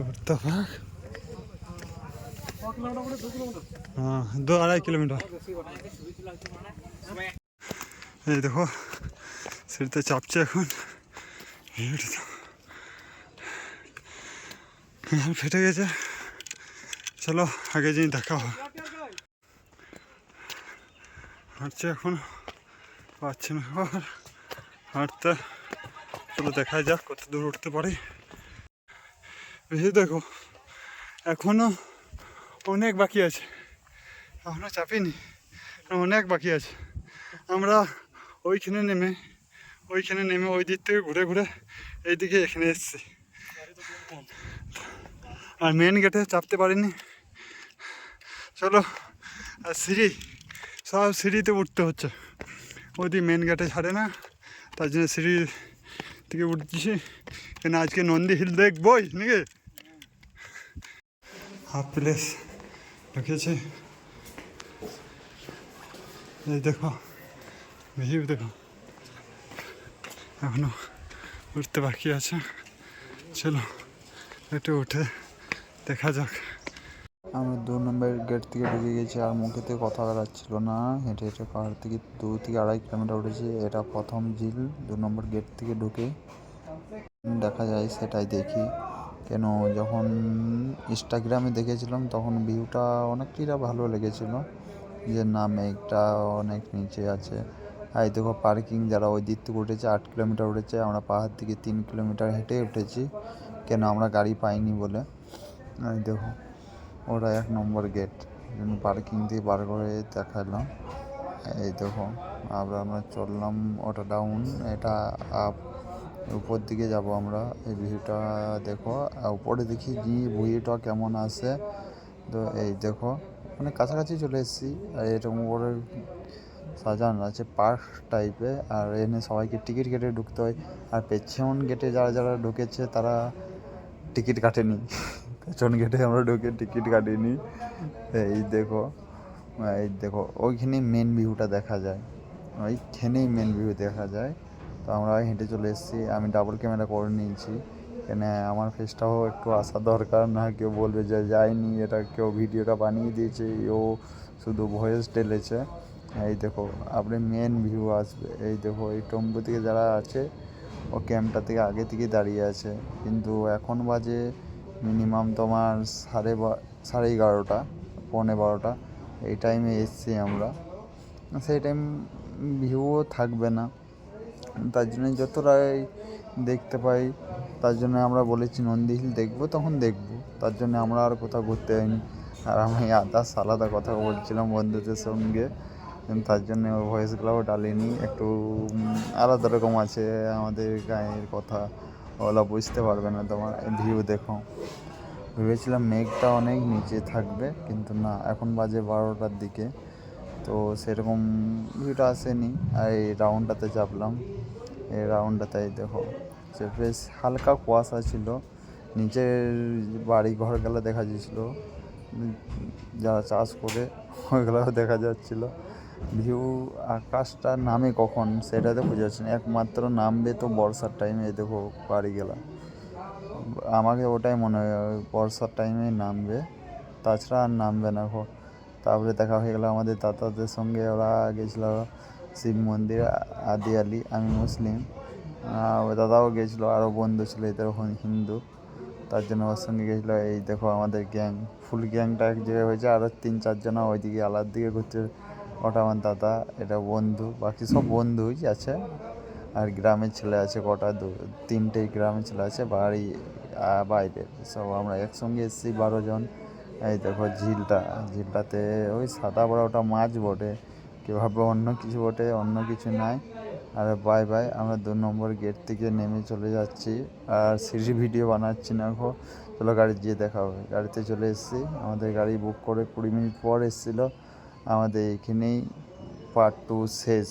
उत्तराखंड। हाँ 2-2.5 किलोमीटर। এই দেখো সিঁড়িতে চাপছে এখন। ফেটে গেছে। চলো আগে যেয়ে দেখা হয়। হাঁটছে এখন পাচ্ছি না হাঁটতে। চলো দেখা যাক কত দূর উঠতে পারি। বেশি দেখো এখনো অনেক বাকি আছে, এখনো চাপিনি, অনেক বাকি আছে। আমরা ওইখানে নেমে ওই দিক থেকে ঘুরে ঘুরে এইদিকে এখানে এসেছি, আর মেন গেটে চাপতে পারিনি। চলো আর সিঁড়ি, সব সিঁড়িতে উঠতে হচ্ছে, ওদি মেন গেটে ছাড়ে না, তার জন্য সিঁড়ি থেকে উঠছি। কেন আজকে নন্দী হিল দেখবই নাকি। হাফ প্লেস ঢুকেছে, এই দেখো ভিউ দেখো, এখনো উঠতে বাকি আছে। চলো একটু উঠে দেখা যাক। আমরা 2 নম্বর গেট থেকে ঢুকে গেছি, আর মুখেতে কথা বেরাচ্ছিল না। হেঁটে হেঁটে পাহাড় থেকে 2-2.5 কিলোমিটার উঠেছি। এটা প্রথম ঝিল। 2 নম্বর গেট থেকে ঢুকে দেখা যায় সেটাই দেখি। কেন যখন ইনস্টাগ্রামে দেখেছিলাম তখন ভিউটা অনেকটা ভালো লেগেছিলো, যে না মেঘটা অনেক নিচে আছে। আর দেখো পার্কিং যারা ওই দিক থেকে উঠেছে 8 কিলোমিটার উঠেছে, আমরা পাহাড় থেকে 3 কিলোমিটার হেঁটে উঠেছি, কেন আমরা গাড়ি পাইনি বলে। এই দেখো ওরা 1 নম্বর গেট, পার্কিং দিয়ে বার করে দেখালাম। এই দেখো আমরা চললাম, ওটা ডাউন, এটা আপ, উপর দিকে যাব আমরা। এই ভিউটা দেখো, উপরে দেখি যে ভিউটা কেমন আসে। তো এই দেখো মানে কাছাকাছি চলে এসেছি। আর এরকম করে সাজানো আছে পার্ক টাইপের, আর এখানে সবাইকে টিকিট কেটে ঢুকতে হয়। আর পেছন গেটে যারা যারা ঢুকেছে তারা টিকিট কাটেনি, পেছন গেটে আমরা ঢুকে টিকিট কাটিনি। এই দেখো ওইখানেই মেন ভিউটা দেখা যায়, ওইখানেই মেন ভিউ দেখা যায়। তো আমরা হেঁটে চলে এসেছি। আমি ডাবল ক্যামেরা করে নিয়েছি, কেন আমার ফেসটাও একটু আসা দরকার, না কেউ বলবে যে যায়নি, এটা কেউ ভিডিওটা বানিয়ে দিয়েছে, ও শুধু ভয়েস ঢেলেছে। এই দেখো আপনি মেন ভিউ আসবে। এই দেখো এই টম্বু থেকে যারা আছে ও ক্যাম্পটা থেকে আগে থেকে দাঁড়িয়ে আছে, কিন্তু এখন বাজে মিনিমাম তোমার 11:30, 11:45। এই টাইমে এসছি আমরা, সেই টাইম ভিউও থাকবে না। তার জন্য যতটাই দেখতে পাই, তার জন্য আমরা বলেছি নন্দী হিল দেখবো তখন দেখবো, তার জন্য আমরা আর কোথাও ঘুরতে যাইনি। আর আমি আলাদা কথা বলছিলাম বন্ধুদের সঙ্গে, তার জন্য ভয়েসগুলোও ডালিনি, একটু আলাদা রকম আছে আমাদের গায়ের কথা, ওগুলো বুঝতে পারবে না। তোমার ভিউ দেখো, ভেবেছিলাম মেঘটা অনেক নিচে থাকবে, কিন্তু না, এখন বাজে 12টার দিকে, তো সেরকম ভিউটা আসেনি। আর এই রাউন্ডটাতে চাপলাম, এই রাউন্ডটাতে দেখো যে বেশ হালকা কুয়াশা ছিল, নিচের বাড়ি ঘরগুলো দেখা যাচ্ছিলো, যারা চাষ করে ওইগুলোও দেখা যাচ্ছিলো। ভিউ আকাশটা নামে কখন সেটাতে বোঝা যাচ্ছে না, একমাত্র নামবে তো বর্ষার টাইমে। দেখো বাড়িগুলা, আমাকে ওটাই মনে হয় বর্ষার টাইমে নামবে, তাছাড়া আর নামবে না। তারপরে দেখা হয়ে গেলো আমাদের দাদাদের সঙ্গে, ওরা গেছিলো শিব মন্দির আদি আলি, আমি মুসলিম, ওই দাদাও গেছিলো, আরও বন্ধু ছিল এদের হিন্দু, তার জন্য ওর সঙ্গে গেছিলো। এই দেখো আমাদের গ্যাং, ফুল গ্যাংটা এক জায়গায় হয়েছে, আরও 3-4 জনা ওইদিকে আলার দিকে ঘুরছে। ওটা আমার দাদা, এটা বন্ধু, বাকি সব বন্ধুই আছে। আর গ্রামের ছেলে আছে কটা, 3টে গ্রামের ছেলে আছে, বাড়ি বাইরে। সব আমরা একসঙ্গে এসেছি 12 জন। এই দেখো ঝিলটাতে ওই সাদা বড় ওটা মাছ বটে, কেউ ভাববে অন্য কিছু বটে, অন্য কিছু নাই। আর বাই বাই, আমরা 2 নম্বর গেট থেকে নেমে চলে যাচ্ছি। আর সিঁড়ি ভিডিও বানাচ্ছি না এখন, চলো গাড়ি গিয়ে দেখা হবে। গাড়িতে চলে এসেছি, আমাদের গাড়ি বুক করে 20 মিনিট পর এসেছিলো। আমাদের এখানেই পার্ট 2 শেষ।